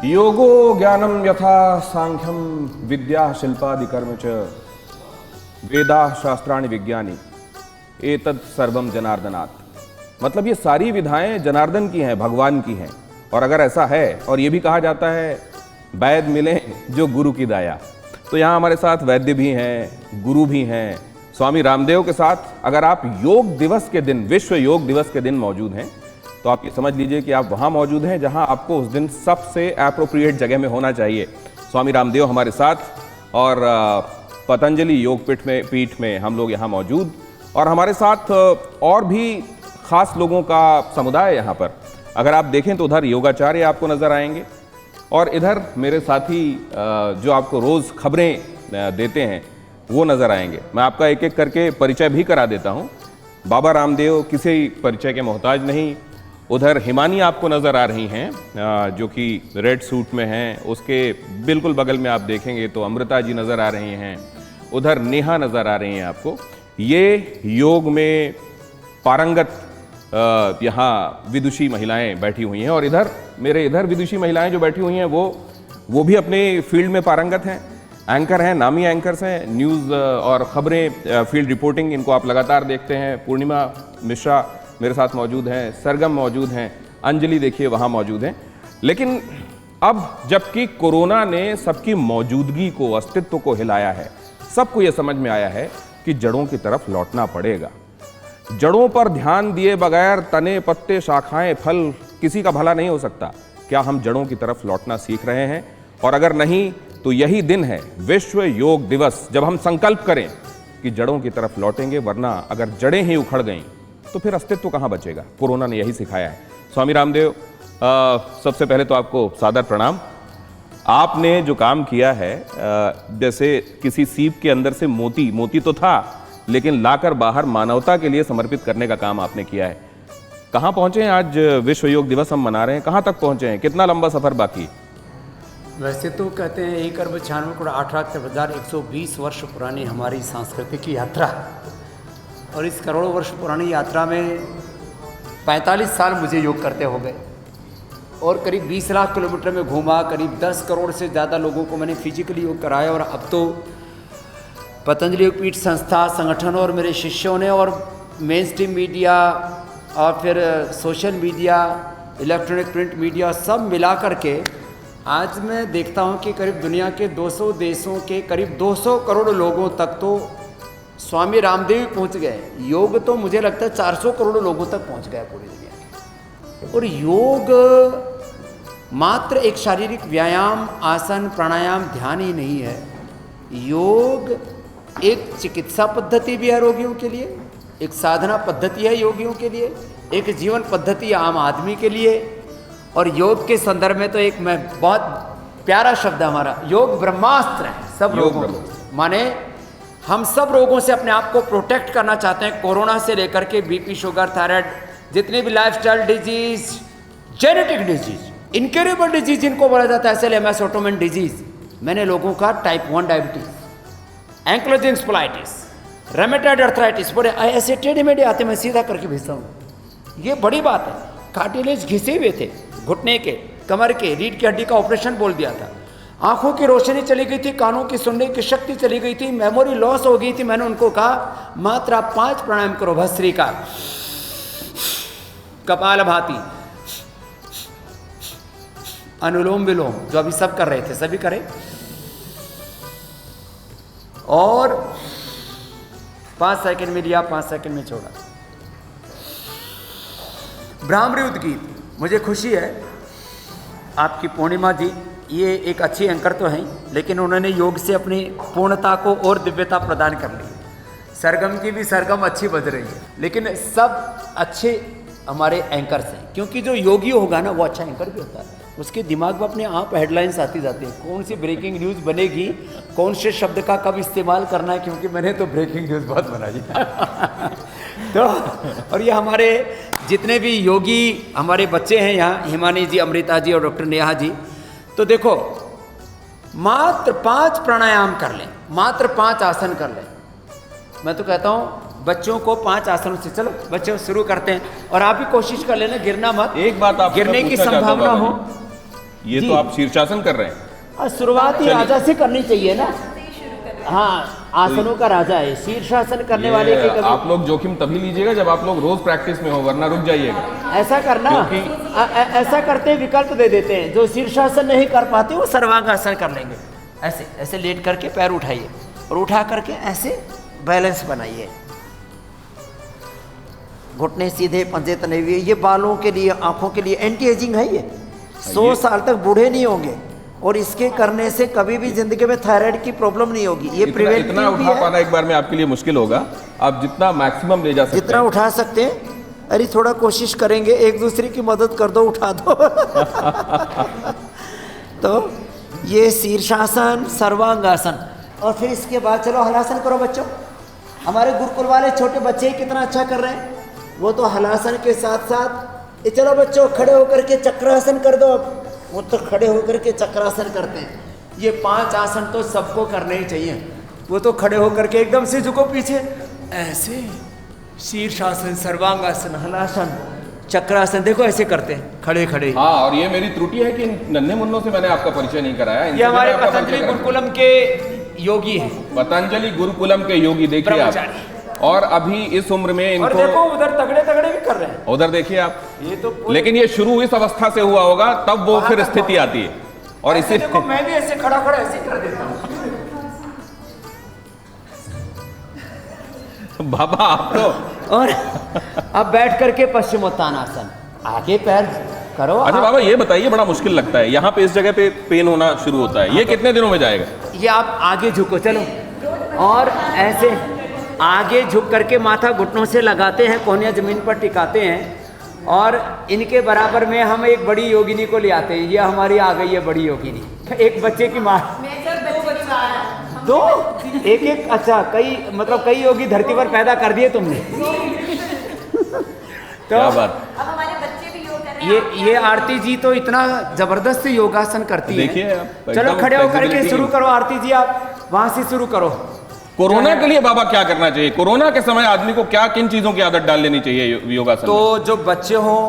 योगो ज्ञानम यथा सांख्यम विद्या शिल्पादि कर्म च वेदा शास्त्राणि विज्ञानी एतत् सर्वम जनार्दनात्। मतलब ये सारी विधाएं जनार्दन की हैं, भगवान की हैं। और अगर ऐसा है, और ये भी कहा जाता है वैद्य मिले जो गुरु की दाया, तो यहाँ हमारे साथ वैद्य भी हैं, गुरु भी हैं, स्वामी रामदेव के साथ। अगर आप योग दिवस के दिन, विश्व योग दिवस के दिन मौजूद हैं, तो आप ये समझ लीजिए कि आप वहाँ मौजूद हैं जहाँ आपको उस दिन सबसे एप्रोप्रिएट जगह में होना चाहिए। स्वामी रामदेव हमारे साथ, और पतंजलि योग पीठ में हम लोग यहाँ मौजूद, और हमारे साथ और भी खास लोगों का समुदाय यहाँ पर। अगर आप देखें तो उधर योगाचार्य आपको नज़र आएंगे, और इधर मेरे साथी जो आपको रोज़ खबरें देते हैं वो नज़र आएंगे। मैं आपका एक एक करके परिचय भी करा देता हूँ। बाबा रामदेव किसी परिचय के मोहताज नहीं। उधर हिमानी आपको नज़र आ रही हैं जो कि रेड सूट में हैं, उसके बिल्कुल बगल में आप देखेंगे तो अमृता जी नज़र आ रही हैं। उधर नेहा नज़र आ रही हैं आपको। ये योग में पारंगत यहाँ विदुषी महिलाएं बैठी हुई हैं, और मेरे इधर विदुषी महिलाएं जो बैठी हुई हैं वो भी अपने फील्ड में पारंगत हैं, एंकर हैं, नामी एंकर्स हैं। न्यूज़ और ख़बरें, फील्ड रिपोर्टिंग, इनको आप लगातार देखते हैं। पूर्णिमा मिश्रा मेरे साथ मौजूद हैं, सरगम मौजूद हैं, अंजलि देखिए वहाँ मौजूद हैं। लेकिन अब जबकि कोरोना ने सबकी मौजूदगी को, अस्तित्व को हिलाया है, सबको ये समझ में आया है कि जड़ों की तरफ लौटना पड़ेगा। जड़ों पर ध्यान दिए बगैर तने, पत्ते, शाखाएं, फल किसी का भला नहीं हो सकता। क्या हम जड़ों की तरफ लौटना सीख रहे हैं? और अगर नहीं तो यही दिन है विश्व योग दिवस, जब हम संकल्प करें कि जड़ों की तरफ लौटेंगे, वरना अगर जड़ें ही उखड़ गईं तो फिर अस्तित्व कहाँ बचेगा। कोरोना ने यही सिखाया है। स्वामी रामदेव, सबसे पहले तो आपको सादर प्रणाम। आपने जो काम किया है, जैसे किसी सीप के अंदर से मोती तो था, लेकिन लाकर बाहर मानवता के लिए समर्पित करने का काम आपने किया है। कहाँ पहुँचे हैं आज? विश्व योग दिवस हम मना रहे हैं, कहाँ तक पहुँचे हैं? कितना लंबा सफ़र बाकी? वैसे तो कहते हैं 1 अरब 96 करोड़ 8,120 वर्ष पुरानी हमारी सांस्कृतिक यात्रा, और इस करोड़ों वर्ष पुरानी यात्रा में 45 साल मुझे योग करते हो गए, और करीब 20 लाख किलोमीटर में घूमा। करीब 10 करोड़ से ज़्यादा लोगों को मैंने फिजिकली योग कराया, और अब तो पतंजलि योग पीठ संस्था, संगठन और मेरे शिष्यों ने, और मेन स्ट्रीम मीडिया, और फिर social media, electronic print media, सब मिला करके आज मैं देखता हूँ कि करीब दुनिया के 200 देशों के करीब 200 करोड़ लोगों तक तो स्वामी रामदेव पहुँच गए। योग तो मुझे लगता है 400 करोड़ लोगों तक पहुँच गया पूरी दुनिया। और योग मात्र एक शारीरिक व्यायाम, आसन, प्राणायाम, ध्यान ही नहीं है। योग एक चिकित्सा पद्धति भी है रोगियों के लिए, एक साधना पद्धति है योगियों के लिए, एक जीवन पद्धति आम आदमी के लिए। और योग के संदर्भ में तो एक मैं बहुत प्यारा शब्द है हमारा, योग ब्रह्मास्त्र है सब रोगों को। माने हम सब रोगों से अपने आप को प्रोटेक्ट करना चाहते हैं, कोरोना से लेकर के बीपी, शुगर, थायराइड, जितने भी lifestyle disease, genetic disease, incurable disease जिनको बोला जाता है, SLMS, ऑटोइम्यून डिजीज। मैंने लोगों का type 1 diabetes, ankylosing स्पोलाइटिस, rheumatoid arthritis, बड़े ऐसे टेढ़े मेढ़े आते, मैं सीधा करके भेजता हूँ। ये बड़ी बात है। कार्टिलेज घिसे हुए थे, घुटने के, कमर के, रीढ़ की हड्डी का ऑपरेशन बोल दिया था। आंखों की रोशनी चली गई थी, कानों की सुनने की शक्ति चली गई थी, मेमोरी लॉस हो गई थी। मैंने उनको कहा मात्र आप 5 प्राणायाम करो, भस्त्रिका, कपालभाति, अनुलोम विलोम, जो अभी सब कर रहे थे सभी करे, और 5 सेकंड में लिया, 5 सेकंड में छोड़ा। भ्रामरी उद्गीत, मुझे खुशी है आपकी पूर्णिमा जी, ये एक अच्छी एंकर तो हैं, लेकिन उन्होंने योग से अपनी पूर्णता को और दिव्यता प्रदान कर ली। सरगम की भी सरगम अच्छी बज रही है, लेकिन सब अच्छे हमारे एंकर्स हैं, क्योंकि जो योगी होगा ना वो अच्छा एंकर भी होता है। उसके दिमाग में अपने आप हेडलाइंस आती जाती है, कौन सी ब्रेकिंग न्यूज़ बनेगी, कौन से शब्द का कब इस्तेमाल करना है, क्योंकि मैंने तो ब्रेकिंग न्यूज़ बहुत बनाई तो। और ये हमारे जितने भी योगी हमारे बच्चे हैं यहाँ, हिमानी जी, अमृता जी और डॉक्टर नेहा जी, तो देखो मात्र 5 प्राणायाम कर लें, मात्र 5 आसन कर लें। मैं तो कहता हूँ बच्चों को 5 आसनों से, चलो बच्चों शुरू करते हैं, और आप भी कोशिश कर लेना, गिरना मत। एक बात आप गिरने की संभावना हो ये जी। तो आप शीर्षासन कर रहे हैं। और शुरुआत ही चलिए। राजा से करनी चाहिए ना। हाँ, आसनों का राजा है शीर्षासन करने वाले के। कभी आप लोग जोखिम तभी लीजिएगा जब आप लोग रोज प्रैक्टिस में हो, वरना रुक जाइएगा। ऐसा करना, ऐसा करते हैं, विकल्प दे देते हैं। जो शीर्षासन नहीं कर पाते वो सर्वांगासन कर लेंगे। ऐसे ऐसे लेट करके पैर उठाइए और उठा करके ऐसे बैलेंस बनाइए, घुटने सीधे, पंजे तने हुए। ये बालों के लिए, आंखों के लिए एंटी एजिंग है। ये 100 साल तक बूढ़े नहीं होंगे और इसके करने से कभी भी जिंदगी में थायराइड की प्रॉब्लम नहीं होगी। ये प्रिवेंटिव इतना भी उठा है। पाना एक बार में आपके लिए मुश्किल होगा। आप जितना मैक्सिमम ले जा सकते जितना हैं। उठा सकते हैं। अरे थोड़ा कोशिश करेंगे, एक दूसरे की मदद कर दो, उठा दो। तो ये शीर्षासन, सर्वांगासन। और फिर इसके बाद चलो हलासन करो बच्चों। हमारे गुरुकुल वाले छोटे बच्चे ही कितना अच्छा कर रहे हैं। वो तो हलासन के साथ साथ, ये चलो बच्चों खड़े होकर के चक्रासन कर दो। अब वो तो खड़े होकर के चक्रासन करते हैं। ये 5 आसन तो सबको करने ही चाहिए। वो तो खड़े होकर के एकदम से झुको पीछे, ऐसे शीर्षासन, सर्वांगासन, हलासन, चक्रासन, देखो ऐसे करते हैं खड़े खड़े। हाँ, और ये मेरी त्रुटि है कि नन्हे मुन्नों से मैंने आपका परिचय नहीं कराया। ये हमारे पतंजलि गुरुकुलम के योगी हैं। पतंजलि गुरुकुलम के योगी, देखिए आप। और अभी इस उम्र में और इनको, देखो उधर तगड़े तगड़े भी कर रहे हैं। उधर देखिए आप। ये तो लेकिन ये शुरू इस अवस्था से हुआ होगा, तब वो फिर स्थिति आती है। और ऐसे इसी देखो, मैं भी ऐसे खड़ा खड़ा ऐसे कर देता हूँ। बाबा आप तो। और अब बैठ करके पश्चिमोत्तानासन, आगे पैर करो। अच्छा बाबा, ये बताइए, बड़ा मुश्किल लगता है यहाँ पे, इस जगह पे पेन होना शुरू होता है। ये कितने दिनों में जाएगा? ये आप आगे झुको, चलो, और ऐसे आगे झुक करके माथा घुटनों से लगाते हैं, कोहनियाँ जमीन पर टिकाते हैं। और इनके बराबर में हम एक बड़ी योगिनी को ले आते हैं। ये हमारी आ गई है बड़ी योगिनी। एक बच्चे की माँ, दो, एक एक, अच्छा, कई, मतलब कई योगी धरती पर पैदा कर दिए तुमने। तो क्या बात। अब हमारे बच्चे भी योग कर रहे हैं। ये आरती जी तो इतना जबरदस्त योगासन करती है। देखिए आप, चलो एकदम खड़े होकर के flexibility शुरू करो आरती जी, आप वहां से शुरू करो। कोरोना के लिए बाबा क्या करना चाहिए? कोरोना के समय आदमी को क्या, किन चीजों की आदत डाल लेनी चाहिए योगासन तो में? जो बच्चे हों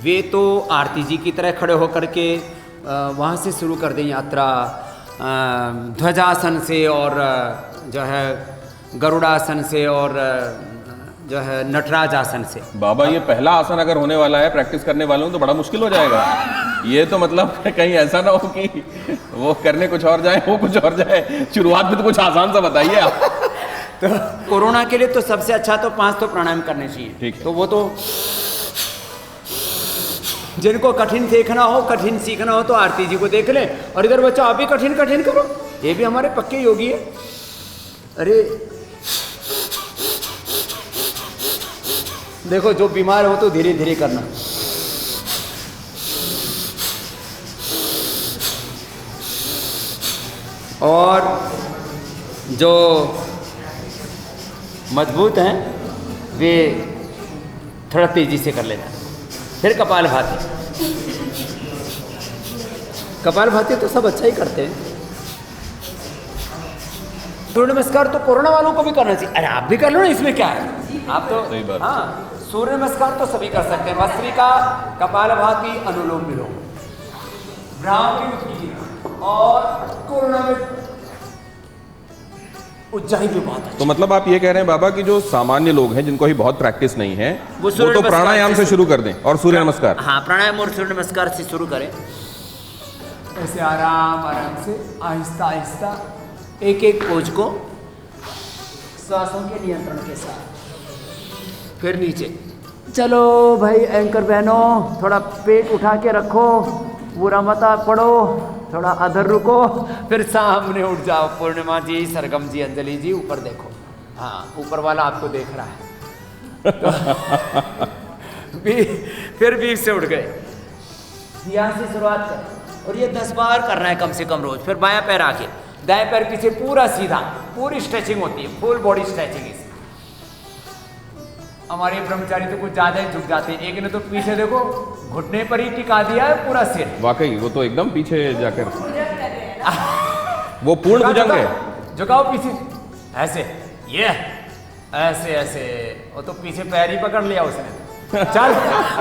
वे तो आरती जी की तरह खड़े होकर के वहाँ से शुरू कर दें यात्रा, ध्वजासन से, और जो है गरुड़ासन से, और जो है नटराज आसन से। बाबा ये पहला आसन अगर होने वाला है प्रैक्टिस करने वालों तो बड़ा मुश्किल हो जाएगा। ये तो मतलब कहीं ऐसा ना हो कि वो करने कुछ और जाए, वो कुछ और जाए। शुरुआत में तो कुछ आसान सा बताइए आप। तो कोरोना के लिए तो सबसे अच्छा तो 5 तो प्राणायाम करने चाहिए। ठीक है। तो वो तो जिनको कठिन सीखना हो, कठिन सीखना हो तो आरती जी को देख लें। और इधर बच्चों आप भी कठिन कठिन करो, ये भी हमारे पक्के योगी है। अरे देखो, जो बीमार हो तो धीरे धीरे करना। और जो मजबूत हैं वे थोड़ा तेजी से कर लेना। फिर कपालभाति। कपालभाति तो सब अच्छा ही करते हैं। सूर्य नमस्कार तो कोरोना वालों को भी करना चाहिए। अरे आप भी कर लो ना, इसमें क्या है। आप तो सही बात। हाँ, सूर्य नमस्कार तो सभी कर सकते हैं। भस्त्रिका, कपालभाति, अनुलोम विलोम, भ्रामरी उत्कीर्ण, और कोरोना में उज्जाई भी बहुत अच्छा। तो मतलब आप ये कह रहे हैं बाबा कि जो सामान्य लोग हैं जिनको ही बहुत प्रैक्टिस नहीं है, वो सूर्य तो नमस्कार प्राणायाम से शुरू कर दें और सूर्य नमस्कार। हाँ, प्राणायाम और सूर्य नमस्कार से शुरू करें। ऐसे आराम आराम से, आहिस्ता आहिस्ता, एक एक पोज को श्वासों के नियंत्रण के साथ। फिर नीचे चलो भाई, एंकर बहनों थोड़ा पेट उठा के रखो, बुरा मत पड़ो, थोड़ा अधर रुको, फिर सामने उठ जाओ। पूर्णिमा जी, सरगम जी, अंजलि जी, ऊपर देखो। हाँ, ऊपर वाला आपको देख रहा है। तो फिर बीच से उठ गए। यहाँ से शुरुआत करें और ये 10 बार करना है कम से कम रोज। फिर बायां पैर आगे, दाएं पैर पीछे, पूरा सीधा, पूरी स्ट्रेचिंग होती है, फुल बॉडी स्ट्रेचिंग। इस हमारे ब्रह्मचारी तो कुछ ज्यादा ही झुक जाते हैं। एक ने तो पीछे देखो, घुटने पर ही टिका दिया है पूरा सिर। वाकई वो तो एकदम पीछे जाकर वो पूर्ण भुजंग है। झुकाओ पीछे, ऐसे, ये ऐसे ऐसे। वो तो पीछे पैर ही पकड़ लिया उसने। चल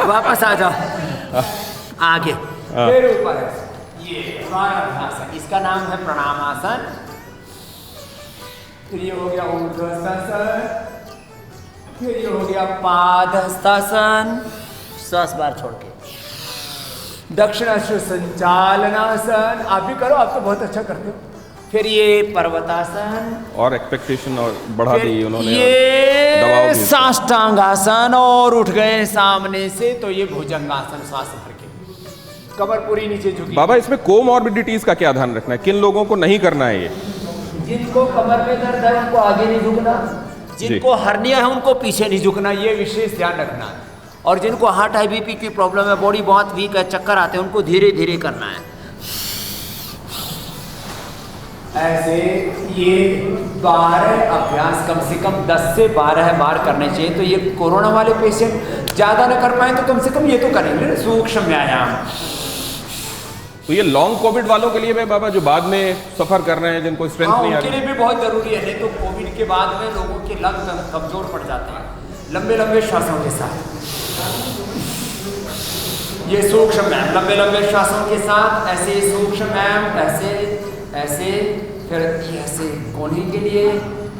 वापस आ जाओ, आगे, फिर ऊपर, ये पुनराभ्यासन, इसका नाम है प्रणामासन। फिर ये हो गया ऊर्ध्वस्थासन, फिर ये हो गया पादहस्तासन, श्वास बार छोड़ के, दक्षिणाश्व संचालनासन, आप भी करो, आप तो बहुत अच्छा करते हो। फिर ये पर्वतासन, और एक्सपेक्टेशन और बढ़ा दी उन्होंने, दबाव ये भी। साष्टांगासन, और उठ गए सामने से तो ये भुजंगासन, श्वास भर के, कमर पूरी नीचे झुकी। बाबा इसमें कोमॉर्बिडिटीज का क्या ध्यान रखना है, किन लोगों को नहीं करना है ये? जिनको कमर में दर्द है उनको आगे नहीं झुकना, जिनको हर्निया है उनको पीछे नहीं झुकना, ये विशेष ध्यान रखना है। और जिनको हार्ट हाई बीपी की प्रॉब्लम है, बॉडी बहुत वीक है, चक्कर आते हैं, उनको धीरे धीरे करना है ऐसे। ये 12 अभ्यास कम से कम 10 से 12 बार करने चाहिए। तो ये कोरोना वाले पेशेंट ज़्यादा न कर पाए तो कम से कम ये तो करेंगे सूक्ष्म व्यायाम। तो ये लॉन्ग कोविड वालों के लिए मैं बाबा, जो बाद में सफर कर रहे हैं, जिनको स्ट्रेंथ नहीं आ उनके रही, लिए भी बहुत जरूरी है। नहीं तो कोविड के बाद में लोगों के लंग्स कमजोर पड़ जाते हैं लंबे लंबे श्वासों के साथ। ये सूक्ष्म व्यायाम लंबे लंबे श्वासों के साथ, ऐसे सूक्ष्म व्यायाम, ऐसे ऐसे, फिर ये ऐसे कोहनी के लिए,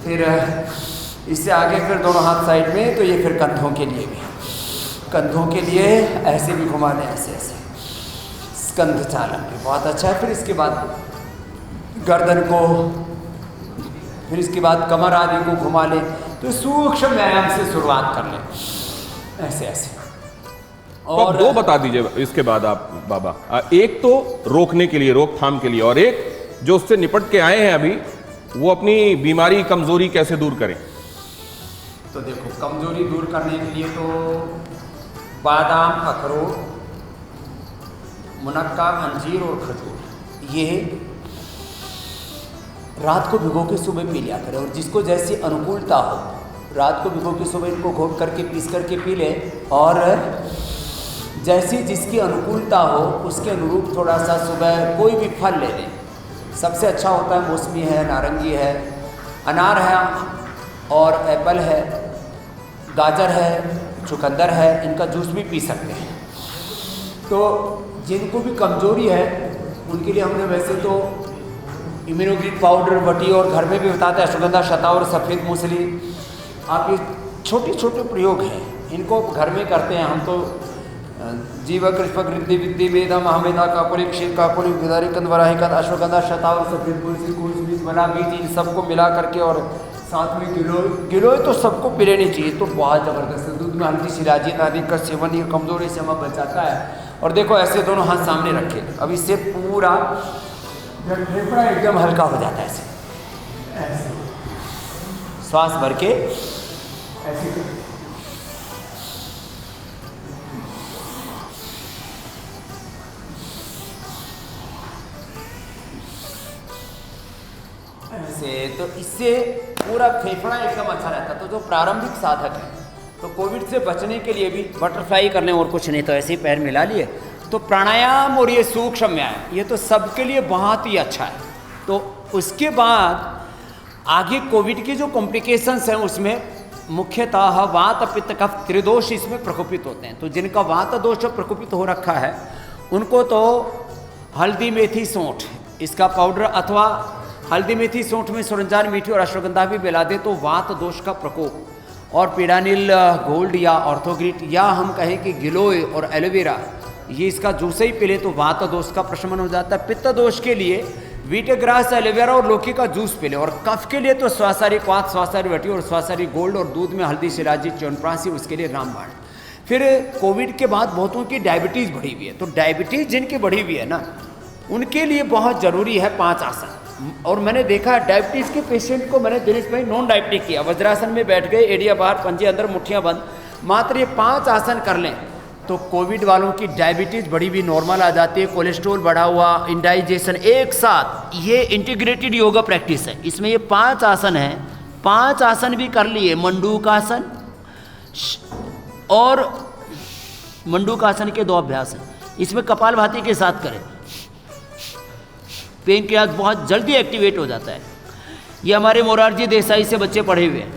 फिर इससे आगे फिर दोनों हाथ साइड में, तो ये फिर कंधों के लिए भी, कंधों के लिए ऐसे भी घुमा लें, ऐसे ऐसे स्कंध चालन भी बहुत अच्छा है। फिर इसके बाद गर्दन को, फिर इसके बाद कमर आदि को घुमा लें। तो सूक्ष्म व्यायाम से शुरुआत कर लें, ऐसे ऐसे। तो आप दो बता दीजिए इसके बाद आप बाबा, एक तो रोकने के लिए, रोकथाम के लिए, और एक जो उससे निपट के आए हैं अभी, वो अपनी बीमारी कमजोरी कैसे दूर करें। तो देखो, कमजोरी दूर करने के लिए तो बादाम, अखरोट, मुनक्का, अंजीर और खजूर, ये रात को भिगो के सुबह पी लिया करें। और जिसको जैसी अनुकूलता हो, रात को भिगो के सुबह इनको घोट करके पीस करके पी ले, और जैसी जिसकी अनुकूलता हो उसके अनुरूप थोड़ा सा सुबह कोई भी फल ले लें। सबसे अच्छा होता है मौसमी है, नारंगी है, अनार है, और एप्पल है, गाजर है, चुकंदर है, इनका जूस भी पी सकते हैं। तो जिनको भी कमजोरी है उनके लिए हमने वैसे तो इम्यूनोग्लिट पाउडर, वटी, और घर में भी बताते हैं अश्वगंधा, शतावर, सफ़ेद मूसली। आप ये छोटे छोटे प्रयोग हैं, इनको घर में करते हैं हम। तो जीव कृष्ण गृद्धि विद्धि वेदा महामेदा काकुली क्षीर काकुली गिदारी कंदवराही कद अश्वगंधा, शतावर, सफ़ेद मूसली, कुछ बीज, बना बीज, इन सबको मिला करके, और साथ में गिलोय तो सबको पी लेनी चाहिए। तो बहुत ज़बरदस्त है। दूध में हल्दी शिलाजियत आदि का सेवन ये कमजोरी से हमें बचाता है। और देखो ऐसे दोनों हाथ सामने रखे, अब इससे पूरा फेफड़ा एकदम हल्का हो जाता है। ऐसे श्वास भर के ऐसे, ऐसे, तो इससे पूरा फेफड़ा एकदम अच्छा रहता है। तो जो प्रारंभिक साधक है, तो कोविड से बचने के लिए भी बटरफ्लाई करने और कुछ नहीं, तो ऐसे ही पैर मिला लिए। तो प्राणायाम और ये सूक्ष्म व्यायाम, ये तो सबके लिए बहुत ही अच्छा है। तो उसके बाद आगे कोविड की जो कॉम्प्लिकेशंस हैं उसमें मुख्यतः वात, पित्त, कफ त्रिदोष इसमें प्रकोपित होते हैं। तो जिनका वात दोष प्रकोपित हो रखा है उनको तो हल्दी, मेथी, सौंठ इसका पाउडर, अथवा हल्दी, मेथी, सौंठ में सुरंजान, मीठी और अश्वगंधा भी मिला दे तो वात दोष का प्रकोप, और पीडानिल गोल्ड या ऑर्थोग्रिट, या हम कहें कि गिलोय और एलोवेरा, ये इसका जूस ही पी ले तो वात दोष का प्रशमन हो जाता है। पित्त दोष के लिए वीटग्रास, एलोवेरा और लौकी का जूस पी ले। और कफ के लिए तो स्वासारी क्वाथ, स्वासारी वटी और स्वासारी गोल्ड, और दूध में हल्दी, शिलाजी, च्यवनप्राश, उसके लिए रामबाण। फिर कोविड के बाद बहुतों की डायबिटीज़ बढ़ी हुई है, तो डायबिटीज़ जिनकी बढ़ी हुई है ना, उनके लिए बहुत ज़रूरी है 5 आसन। और मैंने देखा डायबिटीज़ के पेशेंट को, मैंने दिनेश भाई नॉन डायबिटिक किया, वज्रासन में बैठ गए, एड़िया बाहर, पंजे अंदर, मुट्ठियाँ बंद, मात्र ये 5 आसन कर लें तो कोविड वालों की डायबिटीज़ बढ़ी हुई नॉर्मल आ जाती है, कोलेस्ट्रॉल बढ़ा हुआ, इंडाइजेशन, एक साथ। ये इंटीग्रेटेड योगा प्रैक्टिस है, इसमें ये 5 आसन हैं, 5 आसन भी कर लिए। मंडूकासन, और मंडूकासन के 2 अभ्यास हैं, इसमें कपालभाति के साथ करें, पेन क्रियाज बहुत जल्दी एक्टिवेट हो जाता है। ये हमारे मोरारजी देसाई से बच्चे पढ़े हुए हैं,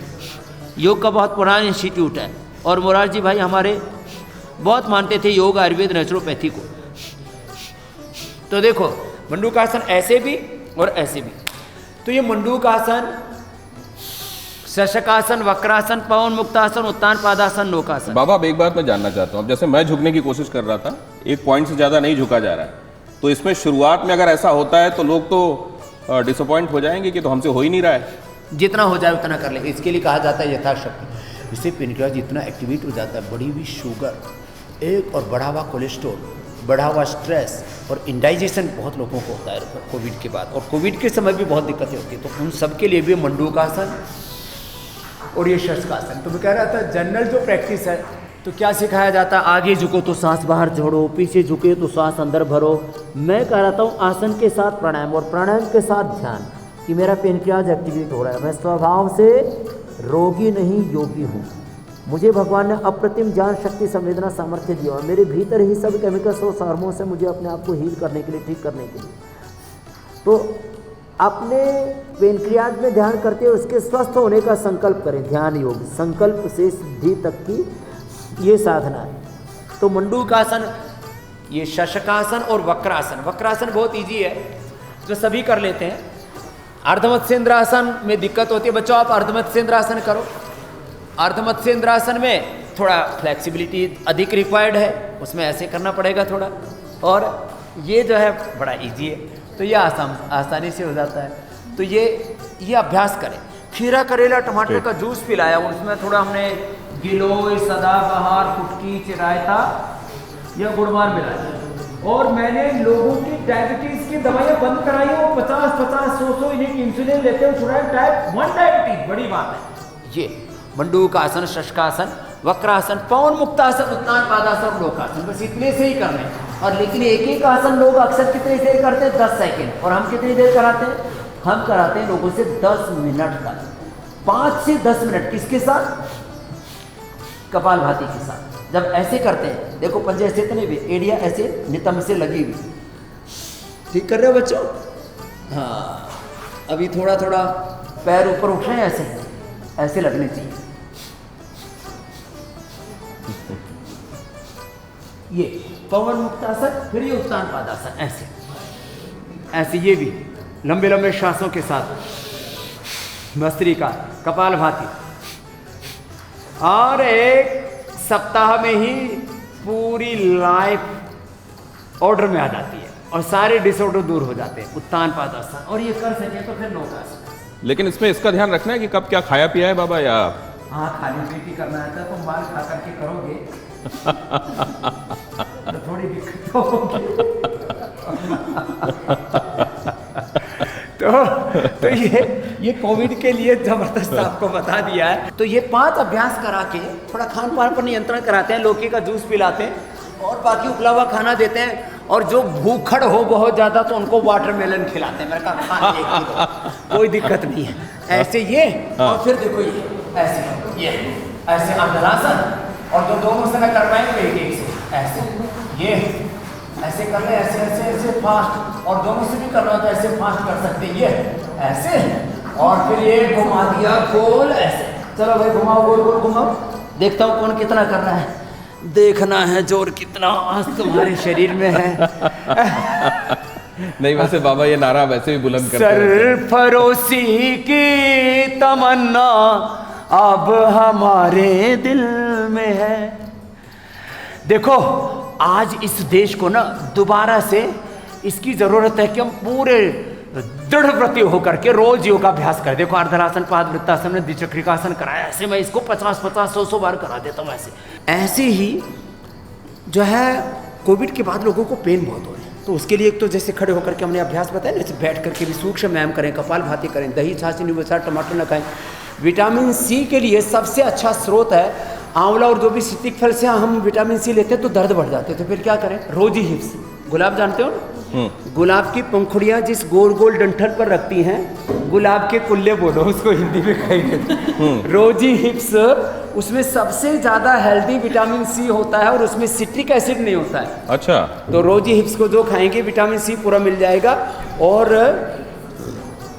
योग का बहुत पुराना इंस्टीट्यूट है, और मोरारजी भाई हमारे बहुत मानते थे योग, आयुर्वेद, नेचुरोपैथी को। तो देखो मंडूकासन ऐसे भी और ऐसे भी। तो ये मंडूकासन, शशकासन, वक्रासन, पवन मुक्तासन, उत्तान पादासन, नौकासन। बाबा अब एक बात मैं जानना चाहता हूँ, अब जैसे मैं झुकने की कोशिश कर रहा था, एक पॉइंट से ज़्यादा नहीं झुका जा रहा है, तो इसमें शुरुआत में अगर ऐसा होता है तो लोग तो डिसअपॉइंट हो जाएंगे कि तो हमसे हो ही नहीं रहा है। जितना हो जाए उतना कर लेंगे, इसके लिए कहा जाता है यथाशक्ति। इससे पेनक्रियाज जितना एक्टिवेट हो जाता है, बढ़ी हुई शुगर एक और बढ़ा हुआ कोलेस्ट्रॉल, बढ़ा हुआ स्ट्रेस और इंडाइजेशन बहुत लोगों को होता है कोविड के बाद, और कोविड के समय भी बहुत दिक्कतें होती है। तो उन सब के लिए भी मंडूकासन और ये शशकासन। तो मैं कह रहा था जनरल जो प्रैक्टिस है तो क्या सिखाया जाता है, आगे झुको तो सांस बाहर छोड़ो, पीछे झुके तो सांस अंदर भरो। मैं कह रहा हूँ आसन के साथ प्राणायाम और प्राणायाम के साथ ध्यान कि मेरा पेनक्रियाज एक्टिवेट हो रहा है। मैं स्वभाव से रोगी नहीं योगी हूँ। मुझे भगवान ने अप्रतिम ज्ञान शक्ति संवेदना सामर्थ्य दिया और मेरे भीतर ही सब केमिकल्स और हार्मोन से मुझे अपने आप को हील करने के लिए, ठीक करने के लिए। तो अपने पेनक्रियाज में ध्यान करते हुए उसके स्वस्थ होने का संकल्प करें। ध्यान योग संकल्प से सिद्धि तक की ये साधना है। तो मंडूकासन, ये शशकासन और वक्रासन। वक्रासन बहुत इजी है, जो सभी कर लेते हैं। अर्धमत्स्येंद्रासन में दिक्कत होती है बच्चों, आप अर्धमत्स्येंद्रासन करो। अर्धमत्स्येंद्रासन में थोड़ा फ्लेक्सिबिलिटी अधिक रिक्वायर्ड है, उसमें ऐसे करना पड़ेगा थोड़ा, और ये जो है बड़ा इजी है, तो ये आसानी से हो जाता है। तो ये अभ्यास करें। खीरा, करेला, टमाटर का जूस पिलाया, उसमें थोड़ा हमने गिलोय, सदाबहार, फुटकी, रायता या गुड़मार मिलाया, और मैंने लोगों की डायबिटीज की दवाइयाँ बंद कराई और 50-50, 100-100 यूनिट इंसुलिन लेते हुए छुड़ाया। टाइप 1 डायबिटीज, बड़ी बात है। ये मंडूकासन, शशकासन, वक्रासन, पवन मुक्तासन, उत्तान पादासन, नौकासन, बस इतने से ही करने। और लेकिन एक एक आसन लोग अक्सर कितने देर करते हैं, 10 सेकेंड, और हम कितनी देर कराते हैं, हम कराते हैं लोगों से 10 मिनट तक, 5 से 10 मिनट। किसके साथ, कपालभाति के साथ। जब ऐसे करते हैं, देखो पंजे ऐसे इतने भी, एड़िया ऐसे नितंब से लगी हुई, ठीक कर रहे हो बच्चों? हाँ, अभी थोड़ा थोड़ा पैर ऊपर उठ रहे हैं, ऐसे ऐसे लगने चाहिए। ये पवन मुक्तासन, फिर ये उत्तान पादासन, ऐसे ऐसे, ये भी लंबे लंबे श्वासों के साथ भस्त्रिका, कपालभाति। और एक सप्ताह में ही पूरी लाइफ ऑर्डर में आ जाती है और सारे डिसऑर्डर दूर हो जाते हैं। उत्तान पादासन, और ये कर सके तो फिर नौकासन। लेकिन इसमें इसका ध्यान रखना है कि कब क्या खाया पिया है बाबा, या हाँ, खाली पेट ही करना है तो माल खा करके करोगे तो थोड़ी दिक्कत होगी। तो ये कोविड के लिए जबरदस्त आपको बता दिया है। तो ये 5 अभ्यास करा के थोड़ा खान पान पर नियंत्रण कराते हैं, लौकी का जूस पिलाते हैं और बाकी उबला हुआ खाना देते हैं। और जो भूखड़ हो बहुत ज़्यादा तो उनको वाटरमेलन खिलाते हैं। मेरे कहा खा ले, कोई दिक्कत नहीं है। ऐसे ये, और फिर देखो ये ऐसे, ये ऐसे अंधरासन, और जो दोनों से मैं कर पाएंगे एक से ऐसे, ये ऐसे कर ले, ऐसे ऐसे ऐसे फास्ट, और दोनों से भी करना हो तो ऐसे फास्ट कर सकते हैं, ये ऐसे, और फिर ये घुमा दिया गोल ऐसे। चलो भाई घुमाओ, गोल गोल घुमाओ, देखता हूँ कौन कितना कर रहा है। देखना है जोर कितना आज तुम्हारे शरीर में है। नहीं, वैसे बाबा ये नारा वैसे भी बुलंद करते हैं। सरफरोशी की तमन्ना अब हमारे दिल में है। देखो आज इस देश को ना दोबारा से इसकी जरूरत है कि हम पूरे दृढ़ व्रति होकर के रोज योगाभ्यास करें। देखो अर्धरासन, पादवृत्तासन में द्विचक्रिकासन कराया, ऐसे मैं इसको 50-50, 100-100 बार करा देता हूँ। ऐसे ही जो है कोविड के बाद लोगों को पेन बहुत हो रहे हैं, तो उसके लिए एक तो जैसे खड़े होकर के हमने अभ्यास बताया ना, जैसे बैठ करके भी सूक्ष्म व्यायाम करें, कपालभाति करें, दही छाछ नींबू अचार टमाटर न खाएं। विटामिन सी के लिए सबसे अच्छा स्रोत है आंवला, और जो भी सिट्रिक फल से हम विटामिन सी लेते हैं तो दर्द बढ़ जाते हैं। तो फिर क्या करें, रोजी हिप्स, गुलाब जानते हो ना, गुलाब की पंखुड़ियाँ जिस गोल गोल डंठल पर रखती हैं, गुलाब के कुल्ले बोलो उसको हिंदी में कहेंगे। रोजी हिप्स, उसमें सबसे ज़्यादा हेल्दी विटामिन सी होता है और उसमें सिट्रिक एसिड नहीं होता है। अच्छा, तो रोजी हिप्स को जो खाएंगे विटामिन सी पूरा मिल जाएगा, और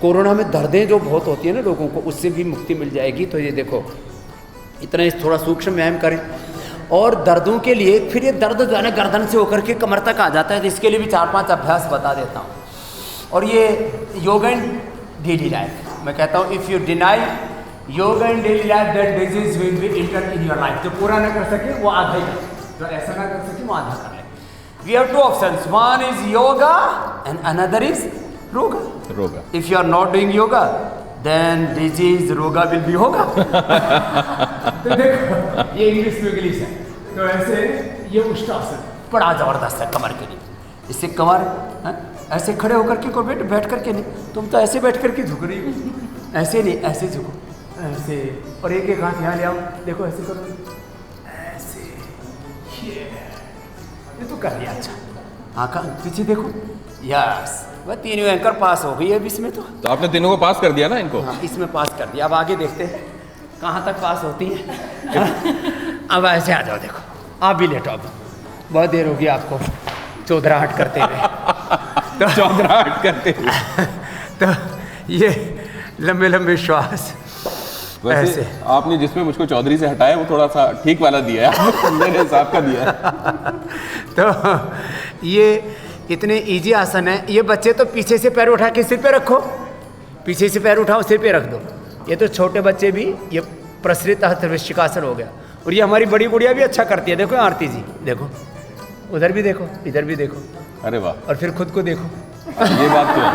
कोरोना में दर्दें जो बहुत होती है ना लोगों को, उससे भी मुक्ति मिल जाएगी। तो ये देखो इतना थोड़ा सूक्ष्म व्यायाम करें। और दर्दों के लिए फिर ये दर्द जो है ना गर्दन से होकर के कमर तक आ जाता है, तो इसके लिए भी 4-5 अभ्यास बता देता हूँ। और ये योगा एंड डेली लाइफ, मैं कहता हूँ if you deny yoga and daily life that disease will be inter in your life. जो पूरा ना कर सके वो आधा ही कर, जो ऐसा ना कर सके वो आधा कर ले। We have 2 options, one is yoga and another is roga. Roga. If you are not doing yoga then disease roga will be होगा। तो देखो ये इंग्लिश में इंग्लिश है, तो ऐसे ये उष्टासन बड़ा जबरदस्त है कमर के लिए। इससे कमर ऐसे खड़े होकर के को बैठ करके नहीं, तुम तो ऐसे बैठ करके झुक रही हो, ऐसे नहीं ऐसे झुको, ऐसे, और एक हाथ यहाँ ले आओ, देखो ऐसे करो, ऐसे, ये तो कर लिया। अच्छा आका पीछे देखो, यस वह 3 एंकर पास हो गई है इसमें। तो आपने तीनों को पास कर दिया ना इनको? हाँ इसमें पास कर दिया। अब आगे देखते हैं कहाँ तक पास होती है। अब ऐसे आ जाओ, देखो आप भी लेटो, अब बहुत देर होगी आपको चौधराहट करते हुए। चौधराहट करते हुए। तो ये लंबे लंबे श्वास वैसे ऐसे। आपने जिसमें मुझको चौधरी से हटाया वो थोड़ा सा ठीक वाला दिया है, मेरे हिसाब का दिया है। तो ये इतने इजी आसन है। ये बच्चे तो पीछे से पैर उठा के सिर पे रखो, पीछे से पैर उठाओ सिर पे रख दो। ये तो छोटे बच्चे भी, ये प्रसरित हस्तवृश्चिकासन हो गया। और ये हमारी बड़ी गुड़िया भी अच्छा करती है, देखो आरती जी, देखो उधर भी देखो, इधर भी देखो। अरे वाह। और फिर खुद को देखो। ये बात तो है।